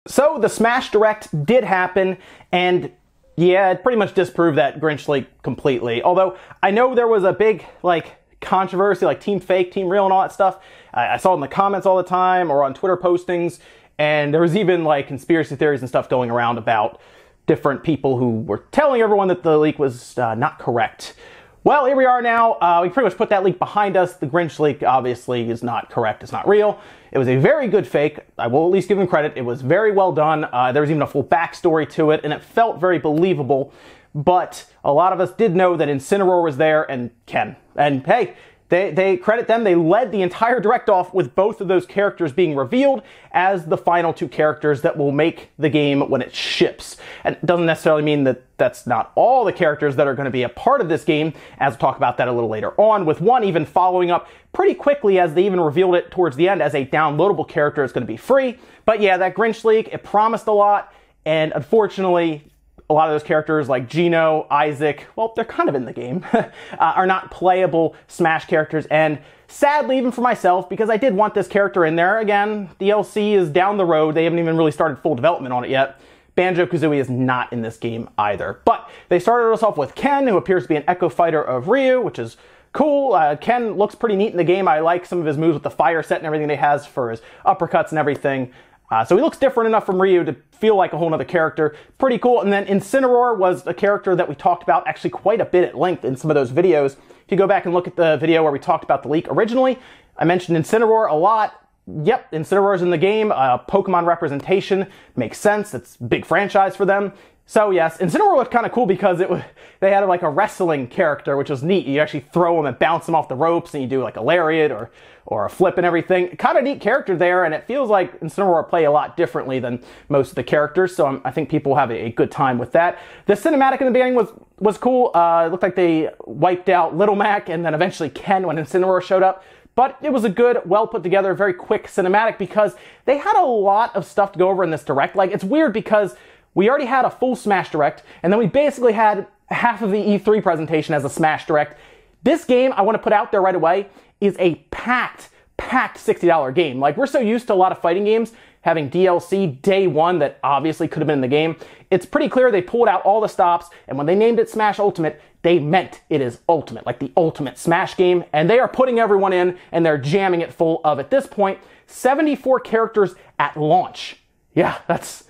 So the Smash Direct did happen, and yeah, it pretty much disproved that Grinch leak completely. Although I know there was a big controversy, like Team Fake, Team Real, and all that stuff. I saw it in the comments all the time or on Twitter postings, and there was even conspiracy theories and stuff going around about different people who were telling everyone that the leak was not correct. Well, here we are now. We pretty much put that leak behind us. The Grinch leak obviously is not correct. It's not real. It was a very good fake. I will at least give them credit. It was very well done. There was even a full backstory to it, and it felt very believable. But a lot of us did know that Incineroar was there and Ken. And hey, they credit them. They led the entire Direct off with both of those characters being revealed as the final two characters that will make the game when it ships. And it doesn't necessarily mean that that's not all the characters that are going to be a part of this game, as we'll talk about that a little later on, with one even following up pretty quickly, as they even revealed it towards the end as a downloadable character. It's going to be free. But yeah, that Grinch leak, it promised a lot, and unfortunately, a lot of those characters like Gino, Isaac, well, they're kind of in the game, are not playable Smash characters. And sadly, even for myself, because I did want this character in there, again, DLC is down the road. They haven't even really started full development on it yet. Banjo Kazooie is not in this game either. But they started us off with Ken, who appears to be an Echo Fighter of Ryu, which is cool. Ken looks pretty neat in the game. I like some of his moves with the fire set and everything that he has for his uppercuts and everything. So he looks different enough from Ryu to feel like a whole other character. Pretty cool. And then Incineroar was a character that we talked about actually quite a bit at length in some of those videos. If you go back and look at the video where we talked about the leak originally, I mentioned Incineroar a lot. Yep, Incineroar's in the game. Pokemon representation makes sense. It's a big franchise for them. So yes, Incineroar was kind of cool because they had a wrestling character, which was neat. You actually throw him and bounce him off the ropes, and you do a lariat or a flip and everything. Kind of neat character there, and it feels like Incineroar play a lot differently than most of the characters, so I think people have a good time with that. The cinematic in the beginning was cool. It looked like they wiped out Little Mac and then eventually Ken when Incineroar showed up. But it was a good, well put together, very quick cinematic because they had a lot of stuff to go over in this Direct. It's weird because we already had a full Smash Direct, and then we basically had half of the E3 presentation as a Smash Direct. This game, I want to put out there right away, is a packed $60 game. We're so used to a lot of fighting games having DLC day one that obviously could have been in the game. It's pretty clear they pulled out all the stops, and when they named it Smash Ultimate, they meant it is ultimate, like the ultimate Smash game, and they are putting everyone in, and they're jamming it full of, at this point, 74 characters at launch. Yeah, that's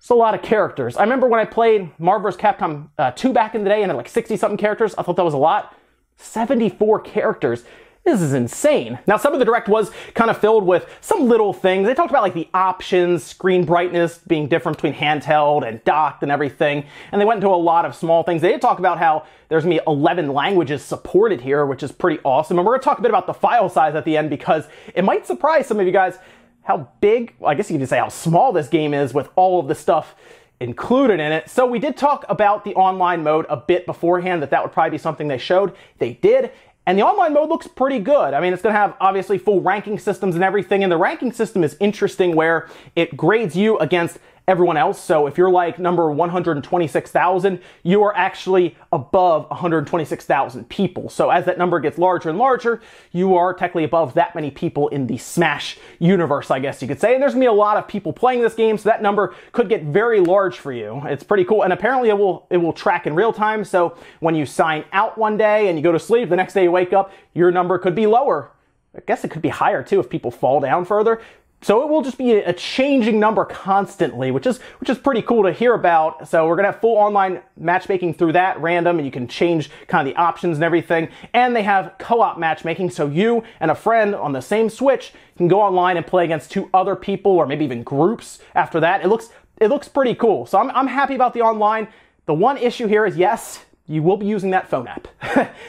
a lot of characters. I remember when I played Marvel vs. Capcom 2 back in the day and had 60-something characters, I thought that was a lot. 74 characters. This is insane. Now, some of the Direct was kind of filled with some little things. They talked about the options, screen brightness being different between handheld and docked and everything. And they went into a lot of small things. They did talk about how there's going to be 11 languages supported here, which is pretty awesome. And we're going to talk a bit about the file size at the end because it might surprise some of you guys how big, well, I guess you could say how small this game is with all of the stuff included in it. So we did talk about the online mode a bit beforehand, that would probably be something they showed. They did. And the online mode looks pretty good. I mean, it's going to have, obviously, full ranking systems and everything. And the ranking system is interesting where it grades you against everyone else. So if you're number 126,000, you are actually above 126,000 people. So as that number gets larger and larger, you are technically above that many people in the Smash universe, I guess you could say. And there's going to be a lot of people playing this game, so that number could get very large for you. It's pretty cool. And apparently it will track in real time. So when you sign out one day and you go to sleep, the next day you wake up, your number could be lower. I guess it could be higher too if people fall down further. So it will just be a changing number constantly, which is pretty cool to hear about. So we're going to have full online matchmaking through that, random, and you can change kind of the options and everything. And they have co-op matchmaking, so you and a friend on the same Switch can go online and play against 2 other people, or maybe even groups after that. It looks pretty cool. So I'm happy about the online. The one issue here is, yes, you will be using that phone app.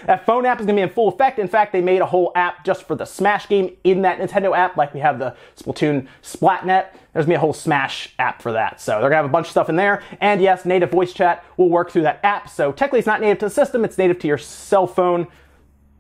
That phone app is going to be in full effect. In fact, they made a whole app just for the Smash game in that Nintendo app, like we have the Splatoon Splatnet. There's going to be a whole Smash app for that. So they're going to have a bunch of stuff in there. And yes, native voice chat will work through that app. So technically it's not native to the system, it's native to your cell phone.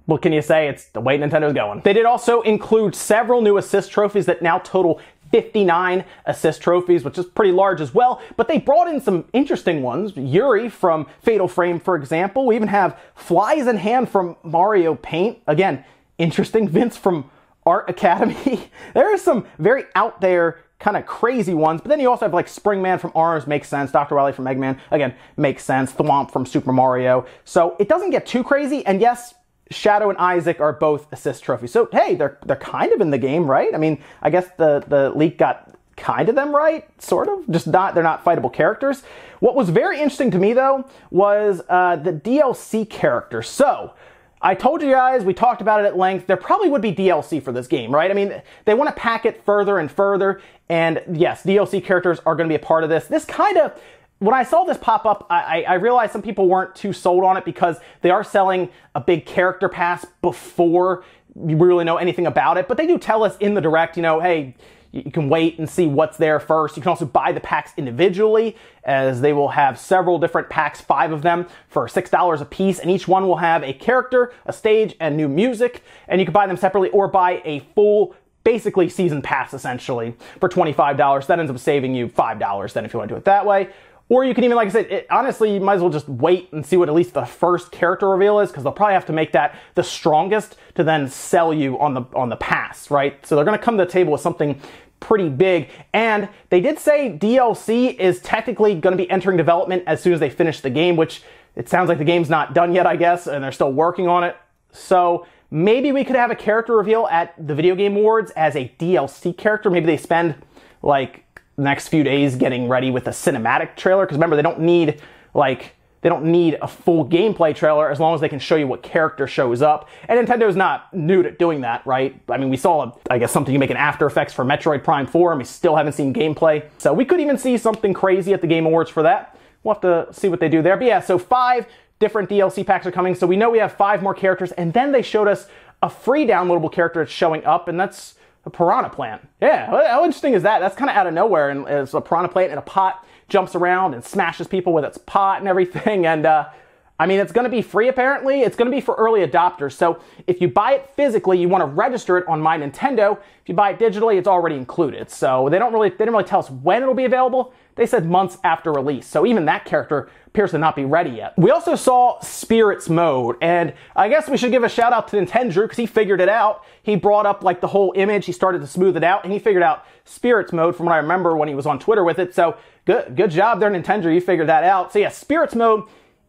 What can you say? It's the way Nintendo's going. They did also include several new assist trophies that now total 59 assist trophies, which is pretty large as well, but they brought in some interesting ones. Yuri from Fatal Frame, for example. We even have Flies in Hand from Mario Paint. Again, interesting. Vince from Art Academy. There are some very out there kind of crazy ones. But then you also have like Springman from ARMS, makes sense. Dr. Wily from Mega Man, again, makes sense. Thwomp from Super Mario. So it doesn't get too crazy. And yes, Shadow and Isaac are both assist trophies. So hey, they're kind of in the game, right? I mean, I guess the leak got kind of them right, sort of. Just not, they're not fightable characters. What was very interesting to me though was the DLC character. So I told you guys, we talked about it at length, there probably would be DLC for this game, right? I mean, they want to pack it further and further, and yes, DLC characters are going to be a part of this. This kind of, when I saw this pop up, I realized some people weren't too sold on it because they are selling a big character pass before you really know anything about it, but they do tell us in the direct, you know, hey, you can wait and see what's there first. You can also buy the packs individually, as they will have several different packs, 5 of them, for $6 a piece, and each one will have a character, a stage, and new music, and you can buy them separately or buy a full, basically season pass, essentially, for $25. That ends up saving you $5 then if you want to do it that way. Or you can even, like I said, honestly, you might as well just wait and see what at least the first character reveal is, because they'll probably have to make that the strongest to then sell you on the pass, right? So they're going to come to the table with something pretty big. And they did say DLC is technically going to be entering development as soon as they finish the game, which it sounds like the game's not done yet, I guess, and they're still working on it. So maybe we could have a character reveal at the Video Game Awards as a DLC character. Maybe they spend, like, the next few days getting ready with a cinematic trailer, because remember, they don't need a full gameplay trailer as long as they can show you what character shows up. And Nintendo's not new to doing that, right? I mean, we saw, I guess, something you make in After Effects for Metroid Prime 4, and we still haven't seen gameplay. So we could even see something crazy at the Game Awards for that. We'll have to see what they do there. But yeah, so 5 different DLC packs are coming. So we know we have 5 more characters, and then they showed us a free downloadable character that's showing up, and that's a Piranha Plant. Yeah, how interesting is that? That's kind of out of nowhere, and it's a Piranha Plant in a pot, jumps around and smashes people with its pot and everything, and I mean, it's going to be free apparently. It's going to be for early adopters, so if you buy it physically, you want to register it on My Nintendo. If you buy it digitally, it's already included. So they didn't really tell us when it'll be available. They said months after release, so even that character appears to not be ready yet. We also saw Spirits Mode, and I guess we should give a shout out to Nintendo because he figured it out. He brought up like the whole image, he started to smooth it out, and he figured out Spirits Mode from what I remember when he was on Twitter with it. So good job there, Nintendo, you figured that out. So yeah, Spirits Mode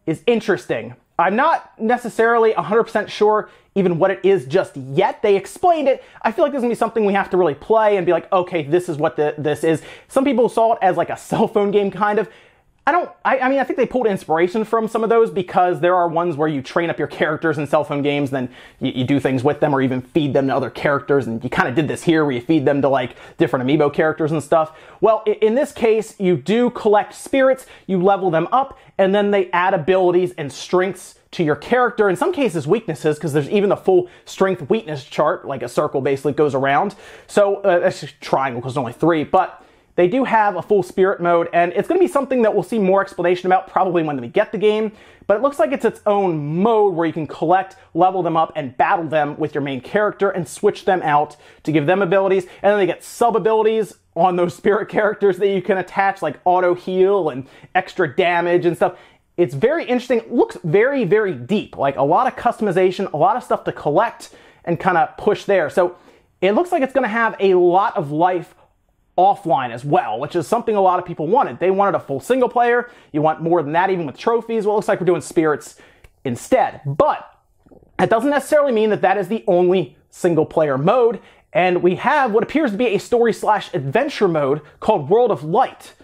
is interesting. I'm not necessarily 100% sure even what it is just yet. They explained it. I feel like this is going to be something we have to really play and be like, okay, this is what this is. Some people saw it as like a cell phone game kind of. I mean, I think they pulled inspiration from some of those because there are ones where you train up your characters in cell phone games, then you do things with them or even feed them to other characters, and you kind of did this here where you feed them to like different amiibo characters and stuff. Well, in this case, you do collect spirits, you level them up, and then they add abilities and strengths to your character, in some cases weaknesses, because there's even the full strength weakness chart, like a circle basically goes around. So that's just triangle because there's only 3, but they do have a full spirit mode, and it's going to be something that we'll see more explanation about probably when we get the game, but it looks like it's its own mode where you can collect, level them up, and battle them with your main character and switch them out to give them abilities, and then they get sub-abilities on those spirit characters that you can attach, like auto heal and extra damage and stuff. It's very interesting. It looks very, very deep, like a lot of customization, a lot of stuff to collect and kind of push there. So it looks like it's going to have a lot of life offline as well, which is something a lot of people wanted. They wanted a full single player. You want more than that, even with trophies. Well, it looks like we're doing spirits instead. But that doesn't necessarily mean that that is the only single player mode. And we have what appears to be a story/adventure mode called World of Light.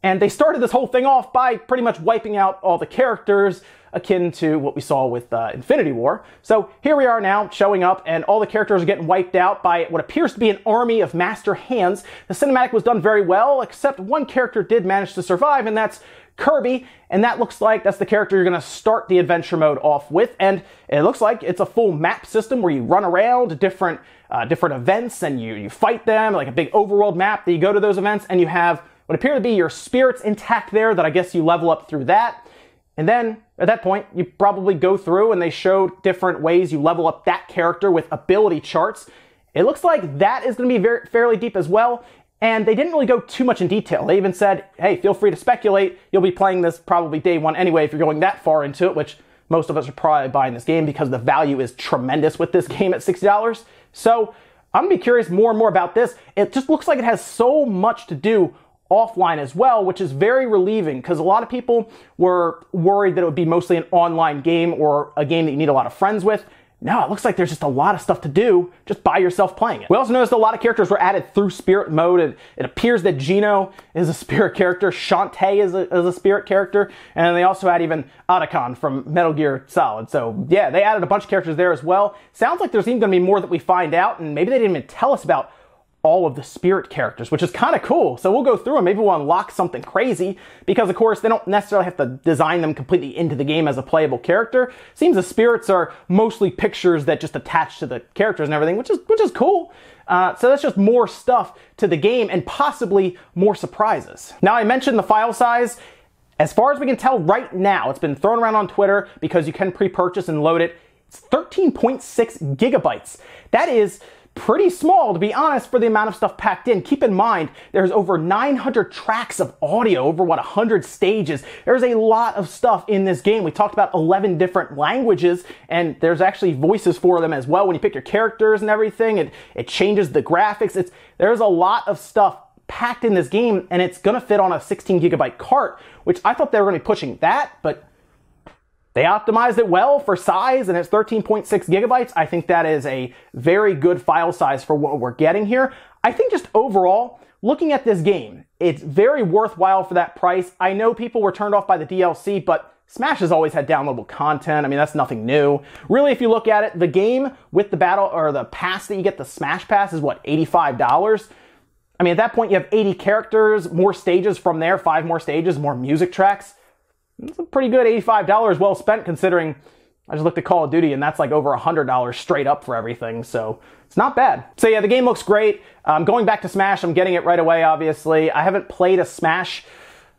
And they started this whole thing off by pretty much wiping out all the characters, akin to what we saw with Infinity War. So here we are now, showing up, and all the characters are getting wiped out by what appears to be an army of master hands. The cinematic was done very well, except one character did manage to survive, and that's Kirby, and that looks like that's the character you're going to start the adventure mode off with, and it looks like it's a full map system where you run around different events, and you fight them, like a big overworld map that you go to those events, and you have what appear to be your spirits intact there that I guess you level up through that. And then, at that point, you probably go through and they showed different ways you level up that character with ability charts. It looks like that is going to be fairly deep as well, and they didn't really go too much in detail. They even said, hey, feel free to speculate. You'll be playing this probably day one anyway if you're going that far into it, which most of us are probably buying this game because the value is tremendous with this game at $60. So, I'm gonna be curious more and more about this. It just looks like it has so much to do offline as well, which is very relieving because a lot of people were worried that it would be mostly an online game or a game that you need a lot of friends with. No, it looks like there's just a lot of stuff to do just by yourself playing it. We also noticed a lot of characters were added through spirit mode, and it appears that Gino is a spirit character, Shantae is a spirit character, and they also had even Otacon from Metal Gear Solid. So yeah, they added a bunch of characters there as well. Sounds like there's even going to be more that we find out, and maybe they didn't even tell us about all of the spirit characters, which is kind of cool. So we'll go through and maybe we'll unlock something crazy because, of course, they don't necessarily have to design them completely into the game as a playable character. Seems the spirits are mostly pictures that just attach to the characters and everything, which is cool. So that's just more stuff to the game and possibly more surprises. Now, I mentioned the file size. As far as we can tell right now, it's been thrown around on Twitter because you can pre-purchase and load it. It's 13.6 gigabytes. That is pretty small, to be honest, for the amount of stuff packed in. Keep in mind, there's over 900 tracks of audio, over 100 stages. There's a lot of stuff in this game. We talked about 11 different languages, and there's actually voices for them as well. When you pick your characters and everything, it changes the graphics. There's a lot of stuff packed in this game, and it's gonna fit on a 16 gigabyte cart, which I thought they were gonna be pushing that, but they optimized it well for size, and it's 13.6 gigabytes. I think that is a very good file size for what we're getting here. I think just overall, looking at this game, it's very worthwhile for that price. I know people were turned off by the DLC, but Smash has always had downloadable content. I mean, that's nothing new. Really, if you look at it, the game with the battle or the pass that you get, the Smash Pass, is what, $85? I mean, at that point, you have 80 characters, more stages from there, 5 more stages, more music tracks. It's a pretty good $85 well spent, considering I just looked at Call of Duty and that's like over $100 straight up for everything, so it's not bad. So yeah, the game looks great. Going back to Smash, I'm getting it right away, obviously. I haven't played a Smash,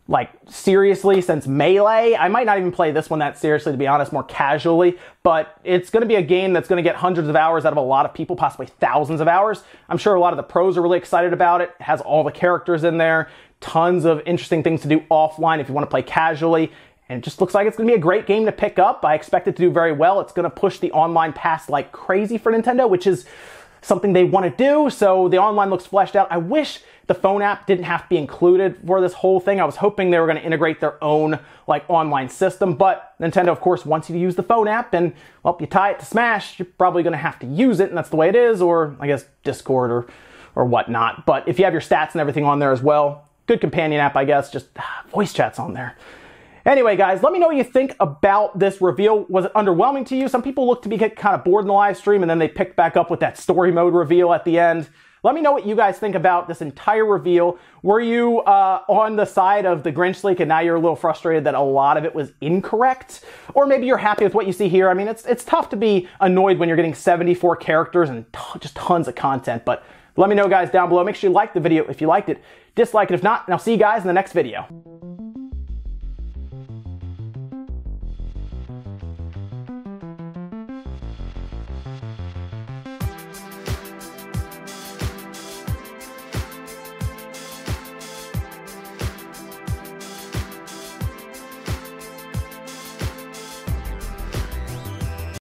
like, seriously since Melee. I might not even play this one that seriously, to be honest, more casually, but it's going to be a game that's going to get hundreds of hours out of a lot of people, possibly thousands of hours. I'm sure a lot of the pros are really excited about it. It has all the characters in there, tons of interesting things to do offline if you want to play casually. And it just looks like it's going to be a great game to pick up. I expect it to do very well. It's going to push the online pass like crazy for Nintendo, which is something they want to do. So the online looks fleshed out. I wish the phone app didn't have to be included for this whole thing. I was hoping they were going to integrate their own like online system, but Nintendo, of course, wants you to use the phone app, and well, you tie it to Smash, you're probably going to have to use it, and that's the way it is, or I guess Discord or whatnot. But if you have your stats and everything on there as well, good companion app, I guess, just voice chat's on there. Anyway, guys, let me know what you think about this reveal. Was it underwhelming to you? Some people look to be kind of bored in the live stream, and then they picked back up with that story mode reveal at the end. Let me know what you guys think about this entire reveal. Were you on the side of the Grinch leak, and now you're a little frustrated that a lot of it was incorrect? Or maybe you're happy with what you see here. I mean, it's tough to be annoyed when you're getting 74 characters and just tons of content. But let me know, guys, down below. Make sure you like the video if you liked it. Dislike it if not, and I'll see you guys in the next video.